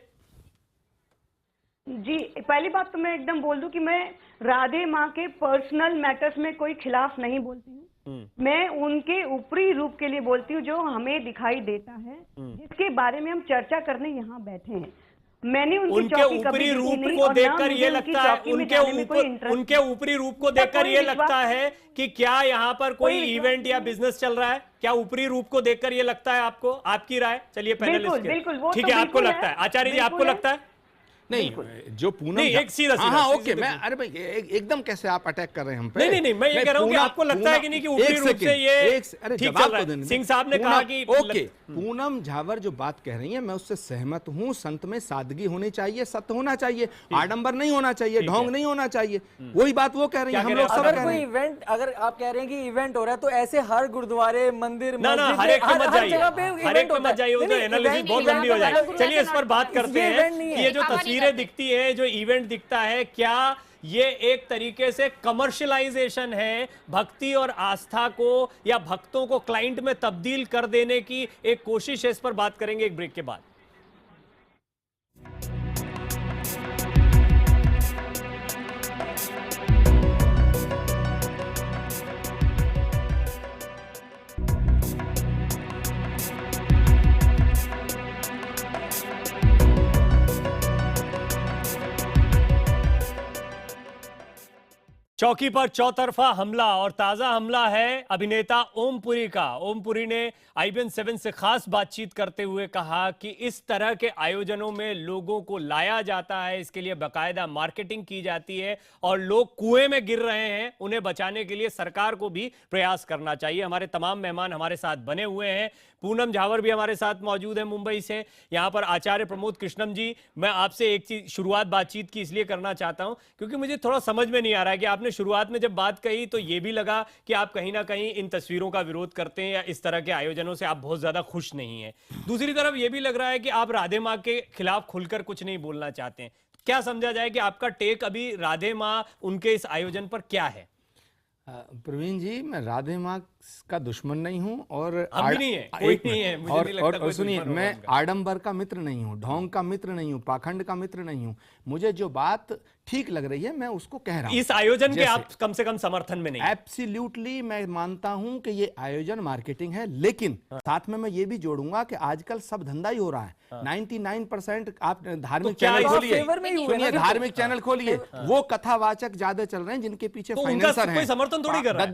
जी, पहली बात तो मैं एकदम बोल दूं कि मैं राधे माँ के पर्सनल मैटर्स में कोई खिलाफ नहीं बोलती हूँ। मैं उनके ऊपरी रूप के लिए बोलती हूँ जो हमें दिखाई देता है, जिसके बारे में हम चर्चा करने यहाँ बैठे हैं। मैंने उनके ऊपरी रूप को देखकर ये लगता है, उनके ऊपरी रूप को देखकर ये लगता है कि क्या यहाँ पर कोई इवेंट या बिजनेस चल रहा है? क्या ऊपरी रूप को देखकर ये लगता है आपको? आपकी राय, चलिए पैनलिस्ट के, ठीक है, आपको लगता है? आचार्य जी, आपको लगता है? नहीं, जो पूनम, एक सीधा ओके, मैं, अरे भाई एकदम कैसे आप अटैक कर रहे हैं हम पे? नहीं, मैं ये कह रहा हूं कि आपको लगता है कि नहीं कि ऊपरी रूप से ये ठीक चल रहा है? सिंह साहब ने कहा कि ओके, पूनम झावर जो बात कह रही है मैं उससे सहमत हूं। संत में सादगी होनी चाहिए, सत्य होना चाहिए, आडंबर नहीं होना चाहिए, ढोंग नहीं होना चाहिए, वही बात वो कह रही है, हम लोग सब कह रहे हैं। इवेंट, अगर आप कह रहे हैं कि इवेंट हो रहा है तो ऐसे हर गुरुद्वारे, मंदिर, हर एक पे मत जाइए, एनालिसिस बहुत लंबी हो जाएगी। चलिए इस पर बात करते हैं कि ये जो तस्वीरें दिखती है, जो इवेंट दिखता है, क्या ये एक तरीके से कमर्शियलाइजेशन है भक्ति और आस्था को, या भक्तों को क्लाइंट में तब्दील कर देने की एक कोशिश है? इस पर बात करेंगे एक ब्रेक के बाद। चौकी पर चौतरफा हमला, और ताजा हमला है अभिनेता ओमपुरी का। ओमपुरी ने IBN 7 से खास बातचीत करते हुए कहा कि इस तरह के आयोजनों में लोगों को लाया जाता है, इसके लिए बाकायदा मार्केटिंग की जाती है, और लोग कुएं में गिर रहे हैं, उन्हें बचाने के लिए सरकार को भी प्रयास करना चाहिए। हमारे तमाम मेहमान हमारे साथ बने हुए हैं। पूनम झावर भी हमारे साथ मौजूद है मुंबई से, यहाँ पर आचार्य प्रमोद कृष्णम जी। मैं आपसे एक चीज शुरुआत बातचीत की इसलिए करना चाहता हूं क्योंकि मुझे थोड़ा समझ में नहीं आ रहा है कि आपने शुरुआत में जब बात कही तो ये भी लगा कि आप कहीं ना कहीं इन तस्वीरों का विरोध करते हैं, या इस तरह के आयोजनों से आप बहुत ज्यादा खुश नहीं है। दूसरी तरफ ये भी लग रहा है कि आप राधे माँ के खिलाफ खुलकर कुछ नहीं बोलना चाहते हैं। क्या समझा जाए कि आपका टेक अभी राधे माँ उनके इस आयोजन पर क्या है? प्रवीण जी, मैं राधे माँ का दुश्मन नहीं हूं, और नहीं है, कोई नहीं है, मुझे नहीं लगता। और सुनिए, मैं आडंबर का मित्र नहीं हूं, ढोंग का मित्र नहीं हूं, पाखंड का मित्र नहीं हूं। मुझे जो बात ठीक लग रही है मैं उसको कह रहा हूं। इस आयोजन के आप कम से कम समर्थन में नहीं? एब्सोल्युटली, मैं मानता हूं कि ये आयोजन मार्केटिंग है, लेकिन साथ में मैं ये भी जोड़ूंगा कि आजकल सब धंधा ही हो रहा है। 99% आप धार्मिक चैनल खोलिए, सुनिए, धार्मिक चैनल खोलिए, वो कथावाचक ज्यादा चल रहे हैं जिनके पीछे फाइनेंसर हैं।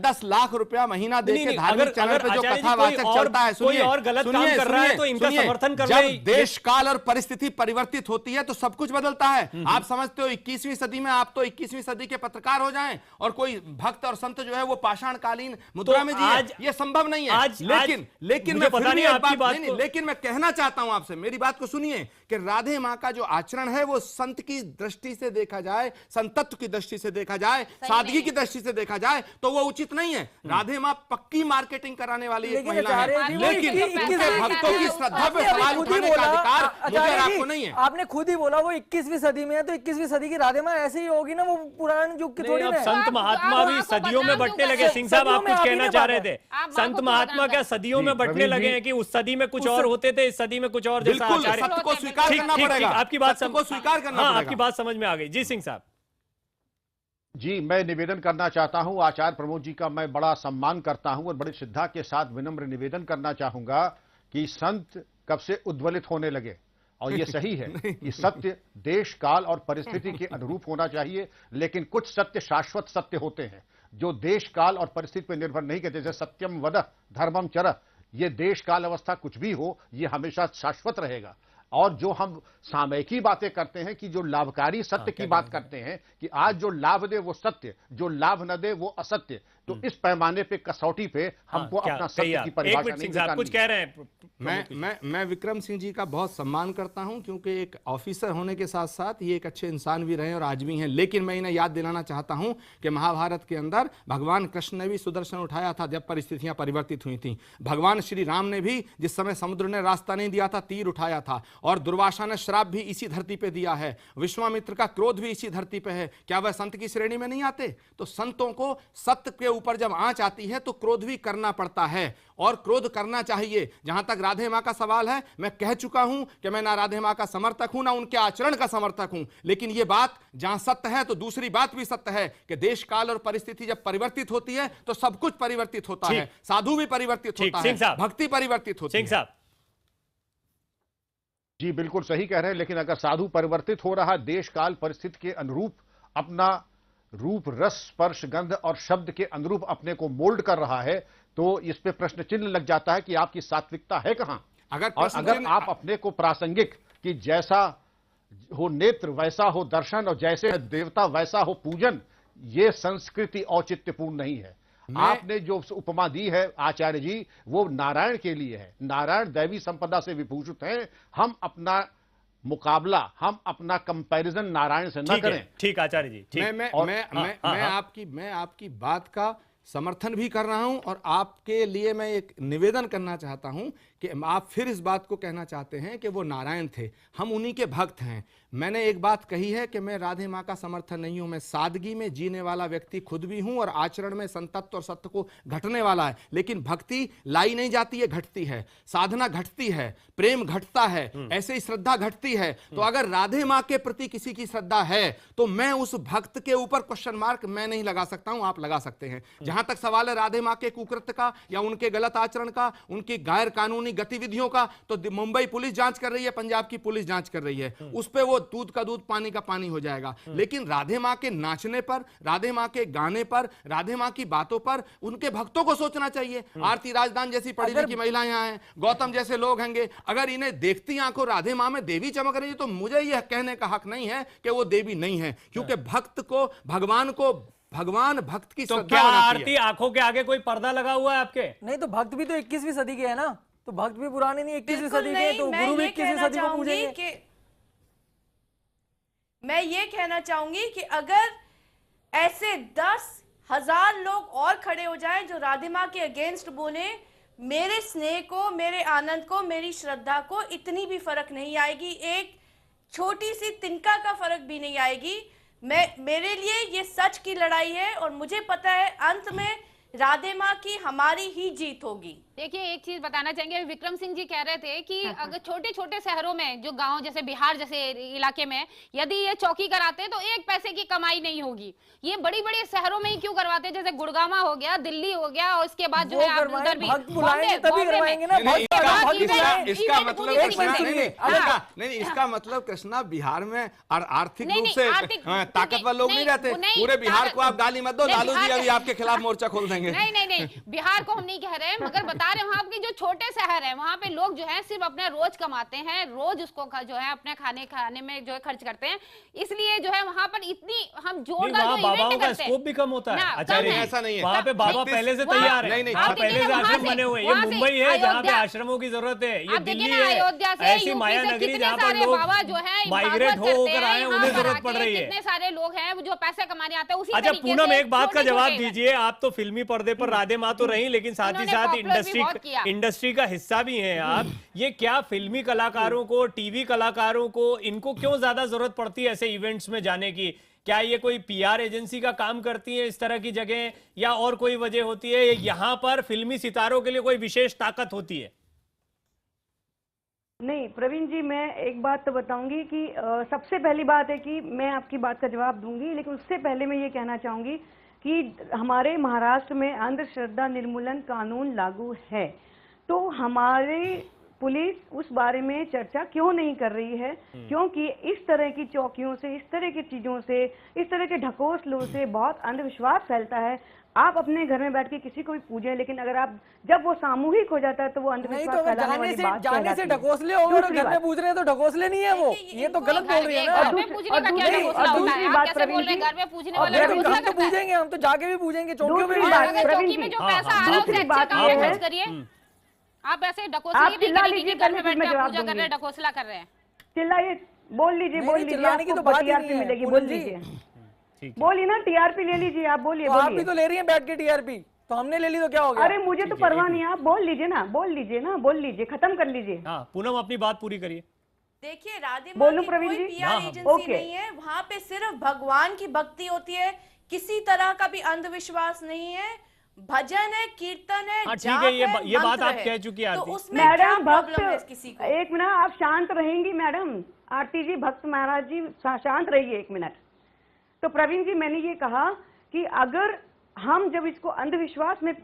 10 लाख रुपया महीना देके धार्मिक चैनल पे जो कथावाचक चलता है, सुनिए, और गलत काम कर रहा है तो इनका समर्थन कर रहे हैं। जब देश काल और परिस्थिति परिवर्तित होती है तो सब कुछ बदलता है। आप समझते हो 21वीं सदी में आप तो 21वीं सदी के पत्रकार हो जाएं और कोई भक्त और संत जो है वो पाषाण कालीन मुद्रा में जिए, ये संभव नहीं है। लेकिन मैं कहना चाहता हूं आपसे, मेरी बात को सुनिए कि राधे माँ का जो आचरण है वो संत की दृष्टि से देखा जाए, संतत्व की दृष्टि से देखा जाए, सादगी की दृष्टि से देखा जाए तो वो उचित नहीं है। राधे माँ पक्की मार्केटिंग कराने वाली एक महिला है, लेकिन उनके भक्तों की श्रद्धा पे सवाल उठाने का अधिकार मुझे और आपको नहीं है। आपने खुद ही बोला वो 21वीं सदी में है, तो 21वीं सदी की राधे माँ ऐसे ही होगी ना, वो पुराने युग की थोड़ी ना। संत महात्मा भी सदियों में बंटने लगे। सिंह साहब आप कुछ कहना चाह रहे थे? संत महात्मा क्या सदियों में बंटने लगे हैं कि उस सदी में कुछ और होते थे, इस सदी में कुछ और जैसा आचार्य? सत्य को स्वीकार करना पड़ेगा, आपकी बात को स्वीकार करना पड़ेगा। आपकी बात समझ में आ गई। जी सिंह साहब। जी, मैं निवेदन करना चाहता हूं, आचार्य प्रमोद जी का मैं बड़ा सम्मान करता हूं और बड़ी श्रद्धा के साथ विनम्र निवेदन करना चाहूंगा कि संत कब से उद्वलित होने लगे, और ये सही है कि सत्य देश काल और परिस्थिति के अनुरूप होना चाहिए, लेकिन कुछ सत्य शाश्वत सत्य होते हैं जो देश काल और परिस्थिति पर निर्भर नहीं करते। जैसे सत्यम वद धर्मम चर, ये देश काल अवस्था कुछ भी हो, ये हमेशा शाश्वत रहेगा। और जो हम सामयिकी बातें करते हैं कि जो लाभकारी सत्य की बात करते हैं कि आज जो लाभ दे वो सत्य, जो लाभ न दे वो असत्य, तो इस पैमाने पे कसौटी पे हमको अपना सत्य की परिभाषा नहीं करनी। कुछ कह रहे हैं? मैं विक्रम सिंह जी का बहुत सम्मान करता हूं, क्योंकि एक ऑफिसर होने के साथ साथ ये एक अच्छे इंसान भी रहे और आज भी हैं। लेकिन मैं इन्हें याद दिलाना चाहता हूं कि महाभारत के अंदर भगवान कृष्ण ने भी सुदर्शन उठाया था जब परिस्थितियां परिवर्तित हुई थी। भगवान श्री राम ने भी जिस समय समुद्र ने रास्ता नहीं दिया था, तीर उठाया था। और दुर्वासा ने श्राप भी इसी धरती पे दिया है। विश्वामित्र का क्रोध भी इसी धरती पे है। क्या वह संत की श्रेणी में नहीं आते? तो संतों को सत्य के ऊपर जब आंच आती है तो क्रोध भी करना पड़ता है, और क्रोध करना चाहिए। जहां तक राधे मां का सवाल है, मैं कह चुका हूं कि मैं ना राधे मां का समर्थक हूं ना उनके आचरण का समर्थक हूं, लेकिन यह बात जहां सत्य है तो दूसरी बात भी सत्य है कि देश काल और परिस्थिति जब परिवर्तित होती है तो सब कुछ परिवर्तित होता है। साधु भी परिवर्तित होता है, भक्ति परिवर्तित होती है। जी बिल्कुल सही कह रहे हैं, लेकिन अगर साधु परिवर्तित हो रहा, देश काल परिस्थिति के अनुरूप अपना रूप रस स्पर्श गंध और शब्द के अनुरूप अपने को मोल्ड कर रहा है, तो इस पे प्रश्न चिन्ह लग जाता है कि आपकी सात्विकता है कहां। अगर आप अपने को प्रासंगिक कि जैसा हो नेत्र वैसा हो दर्शन और जैसे देवता वैसा हो पूजन, ये संस्कृति औचित्यपूर्ण नहीं है। आपने जो उपमा दी है आचार्य जी, वो नारायण के लिए है। नारायण दैवी संपदा से विभूषित हैं। हम अपना मुकाबला, हम अपना कंपैरिजन नारायण से न करें। ठीक आचार्य जी। मैं आपकी बात का समर्थन भी कर रहा हूं, और आपके लिए मैं एक निवेदन करना चाहता हूं कि आप फिर इस बात को कहना चाहते हैं कि वो नारायण थे, हम उन्हीं के भक्त हैं। मैंने एक बात कही है कि मैं राधे माँ का समर्थन नहीं हूं। मैं सादगी में जीने वाला व्यक्ति खुद भी हूं और आचरण में संतत्व और सत्य को घटने वाला है। लेकिन भक्ति लाई नहीं जाती है, घटती है। साधना घटती है, प्रेम घटता है, ऐसे ही श्रद्धा घटती है। तो अगर राधे माँ के प्रति किसी की श्रद्धा है तो मैं उस भक्त के ऊपर क्वेश्चन मार्क मैं नहीं लगा सकता हूं, आप लगा सकते हैं। जहां तक सवाल है राधे माँ के कुकृत्य का या उनके गलत आचरण का, उनकी गैर कानूनी गतिविधियों का, तो मुंबई पुलिस जांच कर रही है, पंजाब की पुलिस जांच कर रही है। उस पे वो दूध का दूध पानी का पानी हो जाएगा। लेकिन राधे माँ के नाचने पर, राधे माँ के गाने पर, राधे माँ की बातों पर उनके भक्तों को सोचना चाहिए। आरती राजदान जैसी पढ़ी लिखी महिलाएं यहाँ हैं, गौतम जैसे लोग होंगे, अगर इन्हें देखती आंखों राधे माँ में देवी चमक रही है तो मुझे यह कहने का हक नहीं है कि वो देवी नहीं है, क्योंकि भक्त को भगवान भक्त की तो क्या आरती आंखों के आगे कोई पर्दा लगा हुआ है आपके? नहीं, तो भक्त भी तो 21वीं सदी के है ना, तो भक्त भी पुराने नहीं 21वीं सदी के, तो गुरु भी 21वीं सदी को पूजेंगे। मैं ये कहना चाहूंगी कि अगर ऐसे 10,000 लोग और खड़े हो जाएं जो राधे माँ के अगेंस्ट बोले, मेरे स्नेह को, मेरे आनंद को, मेरी श्रद्धा को इतनी भी फर्क नहीं आएगी, एक छोटी सी तिनका का फर्क भी नहीं आएगी। मेरे लिए ये सच की लड़ाई है और मुझे पता है अंत में राधे माँ की हमारी ही जीत होगी। देखिए, एक चीज बताना चाहेंगे, विक्रम सिंह जी कह रहे थे कि अगर छोटे छोटे शहरों में, जो गांव जैसे बिहार जैसे इलाके में यदि ये चौकी कराते तो 1 पैसे की कमाई नहीं होगी। ये बड़ी बड़ी शहरों में ही क्यों करवाते, जैसे गुड़गामा हो गया, दिल्ली हो गया, और उसके बाद जो है आप उधर भी इसका मतलब कृष्णा बिहार में आर्थिक रूप से ताकतवर लोग नहीं रहते। पूरे बिहार को आप गाली मत दो, लालू जी अभी आपके खिलाफ मोर्चा खोल देंगे। नहीं, बिहार को हम नहीं कह रहे हैं, मगर बता रहे हैं, वहाँ के जो छोटे शहर है वहाँ पे लोग जो है सिर्फ अपने रोज कमाते हैं, रोज उसको जो है अपने खाने में जो है खर्च करते हैं, इसलिए जो है वहाँ पर इतनी हम जोरदार जो बाबाओं इवेंट का करते हैं स्कोप भी कम होता है आचार्य, ऐसा नहीं है। वहाँ पे बाबा पहले से तैयार है, पहले से आश्रम बने हुए हैं। ये मुंबई है जहाँ पे आश्रमों की जरूरत है, ये दिल्ली है, ऐसी माया नगरी जहाँ पर लोग माइग्रेट होकर आए, उन्हें जरूरत पड़ रही है। कितने सारे लोग हैं जो पैसे कमाने आते हैं उसी अच्छा पूनम, एक बात का जवाब दीजिए, आप तो फिल्मी पर्दे पर राधे माँ तो रही, लेकिन साथ ही साथ इंडस्ट्री का हिस्सा भी हैं आप। ये क्या फिल्मी कलाकारों को, टीवी कलाकारों को, इनको क्यों ज्यादा जरूरत पड़ती है ऐसे इवेंट्स में जाने की? क्या ये कोई पीआर एजेंसी का काम करती है इस तरह की जगह, या और कोई वजह होती है? यहाँ पर फिल्मी सितारों के लिए कोई विशेष ताकत होती है? नहीं प्रवीण जी, मैं एक बात तो बताऊंगी कि सबसे पहली बात है कि मैं आपकी बात का जवाब दूंगी, लेकिन उससे पहले मैं ये कहना चाहूंगी कि हमारे महाराष्ट्र में अंधश्रद्धा निर्मूलन कानून लागू है, तो हमारे पुलिस उस बारे में चर्चा क्यों नहीं कर रही है? क्योंकि इस तरह की चौकियों से, इस तरह की चीजों से, इस तरह के ढकोसलों से बहुत अंधविश्वास फैलता है। आप अपने घर में बैठ के किसी को भी पूजें, लेकिन अगर आप जब वो सामूहिक हो जाता है तो वो अंधविश्वास फैलाने वाली बात जाने से ढकोसले हो, और घर में पूज रहे हैं तो ढकोसले नहीं है वो, ये तो गलत बोल रही है ना। और दूसरी बात प्रवीण जी, हम तो पूजेंगे, हम तो जाके भी पूजेंगे, चौकियों में दूसरी बात ये है, आप ऐसे ढकोसला कर रहे हैं। चिल्लाइए, बोल लीजिए, चिल्लाने की तो बात ही नहीं मिलेगी, बोल लीजिए, बोलिए ना, टीआरपी ले लीजिए, आप बोलिए। आप भी तो ले रही हैं बैठ के टीआरपी, तो हमने ले ली तो क्या हो गया? अरे मुझे तो परवाह नहीं है, आप बोल लीजिए ना, बोल लीजिए, खत्म कर लीजिए। पूनम अपनी बात पूरी करिए। देखिए राधे माँ की कोई पीआर एजेंसी नहीं है, वहाँ पे सिर्फ भगवान की भक्ति होती है, किसी तरह का भी अंधविश्वास नहीं है, भजन है, कीर्तन है, ठीक है, ये बात आप कह चुकी हैं। तो उसमें क्या प्रॉब्लम है किसी को? एक मिनट आप शांत रहेंगी मैडम, आरती जी, भक्त महाराज जी शांत रहिए एक मिनट। तो प्रवीण जी, मैंने ये कहा कि अगर हम जब इसको अंधविश्वास में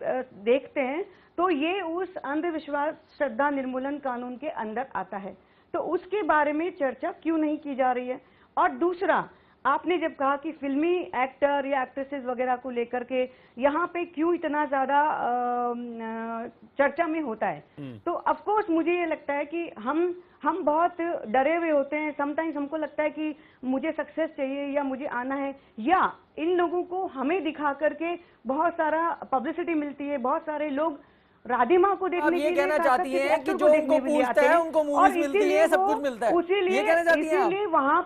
देखते हैं तो ये उस अंधविश्वास श्रद्धा निर्मूलन कानून के अंदर आता है, तो उसके बारे में चर्चा क्यों नहीं की जा रही है? और दूसरा, आपने जब कहा कि फिल्मी एक्टर या एक्ट्रेसेस वगैरह को लेकर के यहाँ पे क्यों इतना ज्यादा चर्चा में होता है, तो ऑफ कोर्स मुझे ये लगता है कि हम बहुत डरे हुए होते हैं। समटाइम्स हमको लगता है कि मुझे सक्सेस चाहिए या मुझे आना है, या इन लोगों को हमें दिखा करके बहुत सारा पब्लिसिटी मिलती है, बहुत सारे लोग राधे माँ को देखने के लिए कहना चाहती हैं कि जो उनको पूछता है उनको मूवीज मिलती है, सब कुछ मिलता है, इसीलिए वहाँ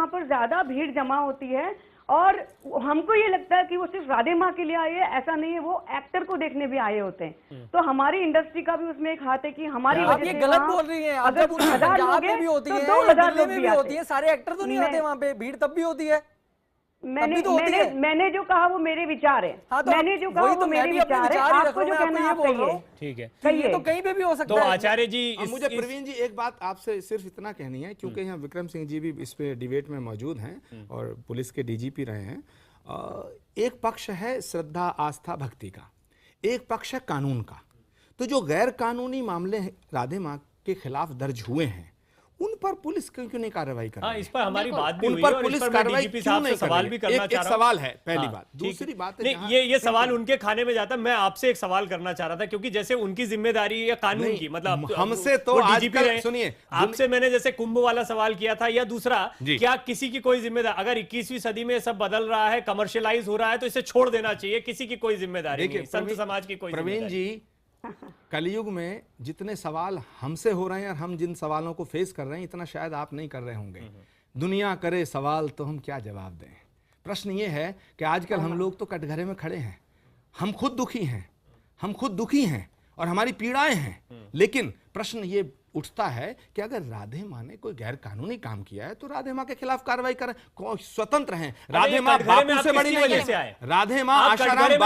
पर ज्यादा भीड़ जमा होती है, और हमको ये लगता है कि वो सिर्फ राधे माँ के लिए आए हैं, ऐसा नहीं है, वो एक्टर को देखने भी आए होते हैं। तो हमारी इंडस्ट्री का भी उसमें एक हाथ है कि हमारी आप ये गलत बोल रही हैं। अगर 1000 लोग भी होती है, 2000 लोग भी होती है, सारे एक्टर तो नहीं आते वहाँ पे, भीड़ तब भी होती है। मैंने जो कहा वो मेरे विचार है, मैंने जो कहा वो मेरे विचार है, आपको जो कहना है आप कहिए। ठीक है, ये तो कहीं पे भी हो सकता है। तो आचार्य जी, मुझे प्रवीण जी एक बात आपसे सिर्फ इतना कहनी है, क्योंकि यहाँ विक्रम सिंह जी भी इस पे डिबेट में मौजूद हैं और पुलिस के डीजीपी रहे हैं। एक पक्ष है श्रद्धा आस्था भक्ति का, एक पक्ष है कानून का। तो जो गैर कानूनी मामले राधे माँ के खिलाफ दर्ज हुए हैं, उन पर पुलिस क्यों नहीं कार्रवाई कर रही है? इस पर हमारी बात भी उन हुई पर और पुलिस इस पर कार्रवाई डीजीपी क्यों साहब नहीं से सवाल भी करना चाह रहा हूं। सवाल है पहली बात। दूसरी बात नहीं, ये सवाल उनके खाने में जाता है। मैं आपसे एक सवाल करना चाह रहा था, क्योंकि जैसे उनकी जिम्मेदारी या कानून की, मतलब हमसे तो डीजीपी रहे, सुनिए, आपसे मैंने जैसे कुंभ वाला सवाल किया था, या दूसरा, क्या किसी की कोई जिम्मेदारी, अगर 21वीं सदी में सब बदल रहा है, कमर्शियलाइज हो रहा है, तो इसे छोड़ देना चाहिए, किसी की कोई जिम्मेदारी नहीं, संत समाज की कोई। प्रवीण जी, कलयुग में जितने सवाल हमसे हो रहे हैं और हम जिन सवालों को फेस कर रहे हैं, इतना शायद आप नहीं कर रहे होंगे। दुनिया करे सवाल तो हम क्या जवाब दें। प्रश्न ये है कि आजकल हम लोग तो कटघरे में खड़े हैं, हम खुद दुखी हैं और हमारी पीड़ाएं हैं, लेकिन प्रश्न ये उठता है कि अगर राधे माँ ने कोई गैर कानूनी काम किया है तो राधे माँ के खिलाफ कार्रवाई करें, स्वतंत्र हैं। राधे माँ बापू से बड़ी नहीं है, राधे माँ आशाराम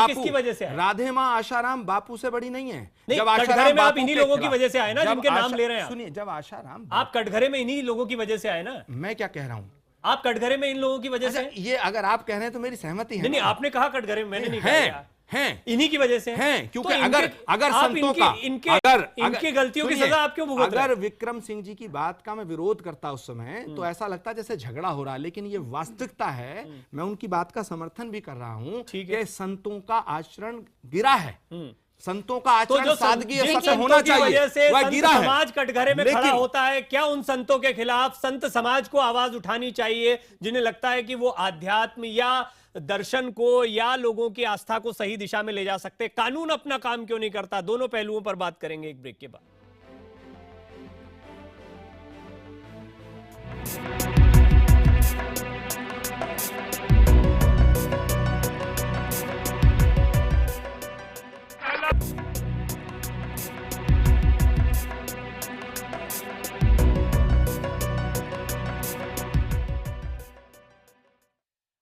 बापू से बड़ी नहीं है। जब आशाराम आप इन्हीं लोगों की वजह से आए ना, जिनके नाम ले रहे हैं। सुनिए, जब आशाराम, आप कटघरे में इन्हीं लोगों की वजह से आए ना। मैं क्या कह रहा हूँ, आप कटघरे में इन लोगों की वजह से, ये अगर आप कह रहे हैं तो मेरी सहमति है। नहीं, आपने कहा कटघरे में, मैंने नहीं कहा, हैं, इन्हीं की वजह से हैं, क्योंकि अगर संतों का इनकी गलतियों की सजा आप क्यों भुगत रहे हैं? अगर विक्रम सिंह जी की बात का मैं विरोध करता उस समय, तो ऐसा लगता जैसे झगड़ा हो रहा है, लेकिन ये वास्तविकता है। मैं उनकी बात का समर्थन भी कर रहा हूं कि संतों का आचरण गिरा है, संतों का तो आचरण जो सादगी और जिन सत्य होना संतों की वजह चाहिए से वह संत गिरा है। समाज कटघरे में खड़ा होता है, क्या उन संतों के खिलाफ संत समाज को आवाज उठानी चाहिए जिन्हें लगता है कि वो आध्यात्म या दर्शन को या लोगों की आस्था को सही दिशा में ले जा सकते? कानून अपना काम क्यों नहीं करता? दोनों पहलुओं पर बात करेंगे एक ब्रेक के बाद।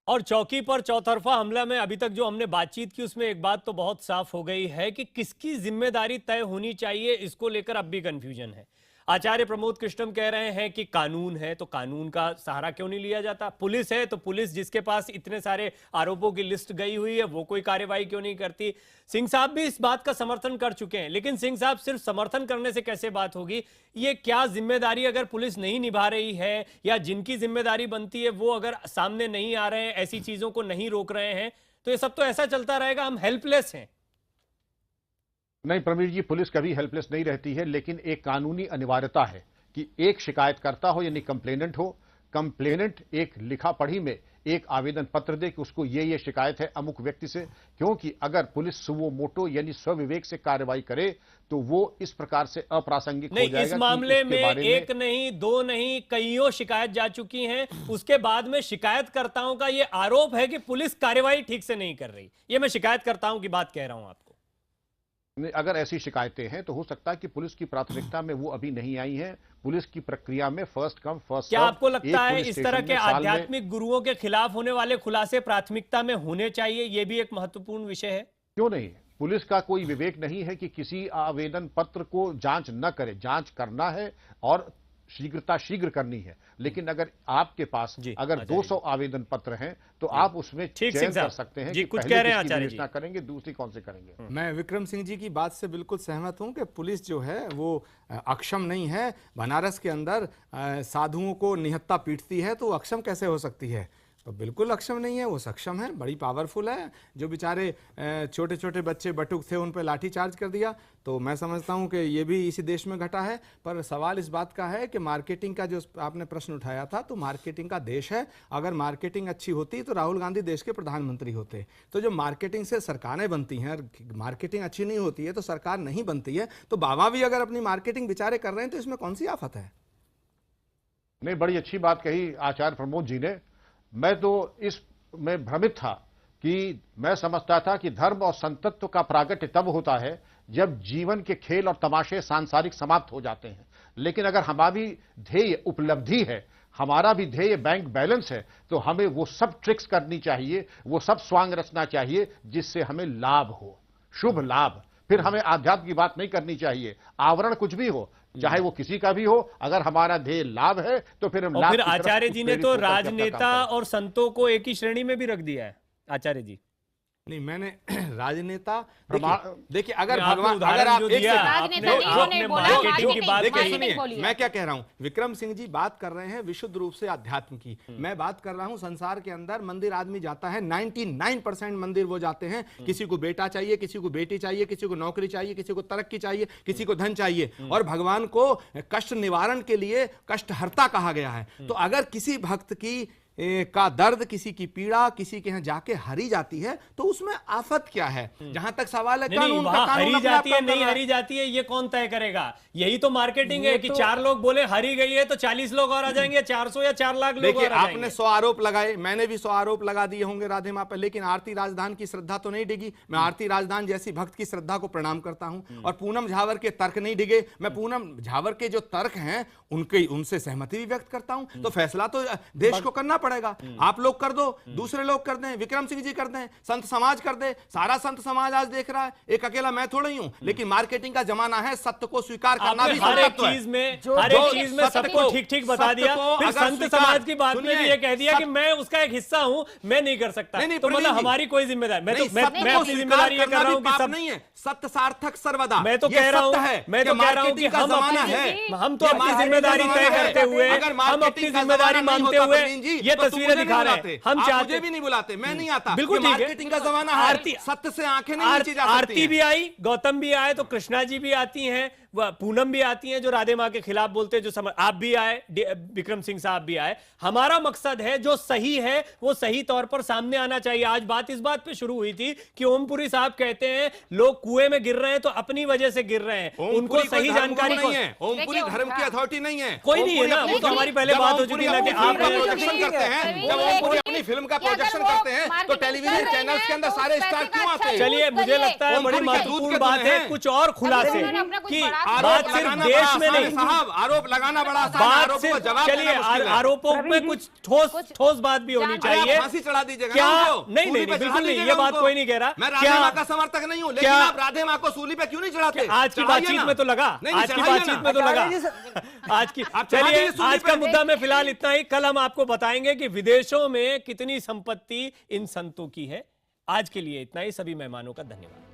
और चौकी पर चौतरफा हमला में अभी तक जो हमने बातचीत की उसमें एक बात तो बहुत साफ हो गई है कि किसकी जिम्मेदारी तय होनी चाहिए, इसको लेकर अब भी कंफ्यूजन है। आचार्य प्रमोद कृष्णम कह रहे हैं कि कानून है तो कानून का सहारा क्यों नहीं लिया जाता, पुलिस है तो पुलिस जिसके पास इतने सारे आरोपों की लिस्ट गई हुई है वो कोई कार्रवाई क्यों नहीं करती। सिंह साहब भी इस बात का समर्थन कर चुके हैं, लेकिन सिंह साहब सिर्फ समर्थन करने से कैसे बात होगी? ये क्या जिम्मेदारी अगर पुलिस नहीं निभा रही है या जिनकी जिम्मेदारी बनती है वो अगर सामने नहीं आ रहे हैं, ऐसी चीजों को नहीं रोक रहे हैं, तो ये सब तो ऐसा चलता रहेगा, हम हेल्पलेस हैं। नहीं प्रवीण जी, पुलिस कभी हेल्पलेस नहीं रहती है, लेकिन एक कानूनी अनिवार्यता है कि एक शिकायतकर्ता हो यानी कंप्लेनेंट हो, कंप्लेनेंट एक लिखा पढ़ी में एक आवेदन पत्र दे कि उसको ये शिकायत है अमुक व्यक्ति से, क्योंकि अगर पुलिस सुवो मोटो यानी स्वविवेक से कार्रवाई करे तो वो इस प्रकार से अप्रासंगिक हो जाएगा। इस मामले में एक नहीं दो नहीं कईयों शिकायत जा चुकी हैं, उसके बाद में शिकायतकर्ताओं का ये आरोप है कि पुलिस कार्रवाई ठीक से नहीं कर रही। ये मैं शिकायतकर्ताओं की बात कह रहा हूं आपको। अगर ऐसी शिकायतें हैं तो हो सकता है कि पुलिस की प्राथमिकता में वो अभी नहीं आई हैं। पुलिस की प्रक्रिया में फर्स्ट कम फर्स्ट क्या आपको लगता है इस तरह के आध्यात्मिक गुरुओं के खिलाफ होने वाले खुलासे प्राथमिकता में होने चाहिए? ये भी एक महत्वपूर्ण विषय है। क्यों नहीं? पुलिस का कोई विवेक नहीं है कि किसी आवेदन पत्र को जांच न करे, जांच करना है और शीघ्र करनी है, लेकिन अगर आपके पास अगर 200 आवेदन पत्र हैं तो आप उसमें चयन कर सकते हैं कि कुछ कह रहे हैं आचार्य जी, करेंगे दूसरी कौन से करेंगे। मैं विक्रम सिंह जी की बात से बिल्कुल सहमत हूं कि पुलिस जो है वो अक्षम नहीं है। बनारस के अंदर साधुओं को निहत्था पीटती है तो अक्षम कैसे हो सकती है? तो बिल्कुल अक्षम नहीं है, वो सक्षम है, बड़ी पावरफुल है। जो बेचारे छोटे छोटे बच्चे बटुक थे उन पर लाठी चार्ज कर दिया, तो मैं समझता हूं कि ये भी इसी देश में घटा है। पर सवाल इस बात का है कि मार्केटिंग का जो आपने प्रश्न उठाया था, तो मार्केटिंग का देश है। अगर मार्केटिंग अच्छी होती तो राहुल गांधी देश के प्रधानमंत्री होते। तो जो मार्केटिंग से सरकारें बनती हैं, मार्केटिंग अच्छी नहीं होती है तो सरकार नहीं बनती है। तो बाबा भी अगर अपनी मार्केटिंग बेचारे कर रहे हैं तो इसमें कौन सी आफत है? नहीं, बड़ी अच्छी बात कही आचार्य प्रमोद जी ने। मैं तो इसमें भ्रमित था कि मैं समझता था कि धर्म और संतत्व का प्रागट्य तब होता है जब जीवन के खेल और तमाशे सांसारिक समाप्त हो जाते हैं। लेकिन अगर हमारी ध्येय उपलब्धि है, हमारा भी ध्येय बैंक बैलेंस है, तो हमें वो सब ट्रिक्स करनी चाहिए, वो सब स्वांग रचना चाहिए जिससे हमें लाभ हो, शुभ लाभ। फिर हमें आध्यात्म की बात नहीं करनी चाहिए, आवरण कुछ भी हो, चाहे वो किसी का भी हो, अगर हमारा ध्येय लाभ है तो फिर हम लाभ। फिर आचार्य जी ने तो राजनेता और संतों को एक ही श्रेणी में भी रख दिया है। आचार्य जी नहीं, मैंने राजनेता देखिए अगर भगवान अगर आप मैं क्या कह रहा हूं, विक्रम सिंह जी बात कर रहे हैं विशुद्ध रूप से अध्यात्म की, मैं बात कर रहा हूं संसार के अंदर मंदिर आदमी जाता है, 99% मंदिर वो जाते हैं। किसी को बेटा चाहिए, किसी को बेटी चाहिए, किसी को नौकरी चाहिए, किसी को तरक्की चाहिए, किसी को धन चाहिए, और भगवान को कष्ट निवारण के लिए कष्टहर्ता कहा गया है। तो अगर किसी भक्त की का दर्द, किसी की पीड़ा किसी के यहाँ जाके हरी जाती है तो उसमें आफत क्या है? जहां तक सवाल है कानून का, हरी जाती है नहीं हरी जाती है ये कौन तय करेगा? यही तो मार्केटिंग है कि 4 लोग बोले हरी गई है तो 40 लोग और आ जाएंगे, 400 या 4 लाख लोग और आ जाएंगे। आपने 100 आरोप लगाए, मैंने भी 100 आरोप लगा दिए होंगे राधे मां पर, लेकिन आरती राजदान की श्रद्धा तो नहीं डिगी। मैं आरती राजदान जैसी भक्त की श्रद्धा को प्रणाम करता हूं, और पूनम झावर के तर्क नहीं डिगे। मैं पूनम झावर के जो तर्क हैं उनसे सहमति भी व्यक्त करता हूं। तो फैसला तो देश को करना पड़ेगा। आप लोग कर दो, दूसरे लोग कर दें, विक्रम सिंह जी कर दें, संत समाज कर दे, सारा संत समाज आज देख रहा है, एक अकेला मैं थोड़ा ही हूं। लेकिन मार्केटिंग का जमाना है, सत्य को स्वीकार करना भी हर एक चीज में सबको ठीक बता दिया। फिर संत समाज की बात में भी ये कह दिया कि मैं उसका एक हिस्सा हूं, मैं नहीं कर सकता। तो मतलब हमारी कोई जिम्मेदारी, मैं अपनी जिम्मेदारी ये कर रहा हूं कि सब नहीं है, सत्य सार्थक सर्वदा। मैं तो कह रहा हूं कि हम तो अपनी जिम्मेदारी तय करते हुए, हम अपनी जिम्मेदारी मानते हुए ये तो तुम तस्वीरें मुझे नहीं दिखा रहे हैं। बुलाते, हम आप चाहते मुझे भी नहीं बुलाते, मैं नहीं आता। बिल्कुल ये ठीक है। मार्केटिंग का जमाना है, आरती सत्य से आंखें नहीं नीची जा सकती आरती हैं। भी आई, गौतम भी आए, तो कृष्णा जी भी आती हैं, पूनम भी आती हैं जो राधे माँ के खिलाफ बोलते हैं, जो आप भी आए, विक्रम सिंह साहब भी आए। हमारा मकसद है जो सही है वो सही तौर पर सामने आना चाहिए। आज बात इस बात पे शुरू हुई थी कि ओमपुरी साहब कहते हैं लोग कुएं में गिर रहे हैं तो अपनी वजह से गिर रहे हैं, उनको सही जानकारी नहीं है। ओमपुरी धर्म की अथॉरिटी नहीं है, कोई नहीं है ना, वो तो हमारी पहले बात हो चुकी है कि आप प्रोजेक्शन करते हैं। जब ओमपुरी अपनी फिल्म का प्रोजेक्शन करते हैं तो टेलीविजन चैनल्स के अंदर सारे स्टार क्यों आते हैं? चलिए, मुझे लगता है बड़ी महत्वपूर्ण बात है कुछ और खुलासे कि बात सिर्फ देश में नहीं, साहब आरोप लगाना बड़ा बात सिर्फ, चलिए आरोपों पे कुछ ठोस बात भी होनी चाहिए। फांसी चढ़ा दीजिएगा क्या? नहीं, बिल्कुल नहीं, ये बात कोई नहीं कह रहा। मैं राधे माँ का समर्थक नहीं हूँ, लेकिन आप राधे माँ को सूली पे क्यों नहीं चढ़ाते? आज की बातचीत में तो लगा, आज की बातचीत में तो लगा, आज की। चलिए, आज का मुद्दा में फिलहाल इतना ही। कल हम आपको बताएंगे कि विदेशों में कितनी संपत्ति इन संतों की है। आज के लिए इतना ही। सभी मेहमानों का धन्यवाद।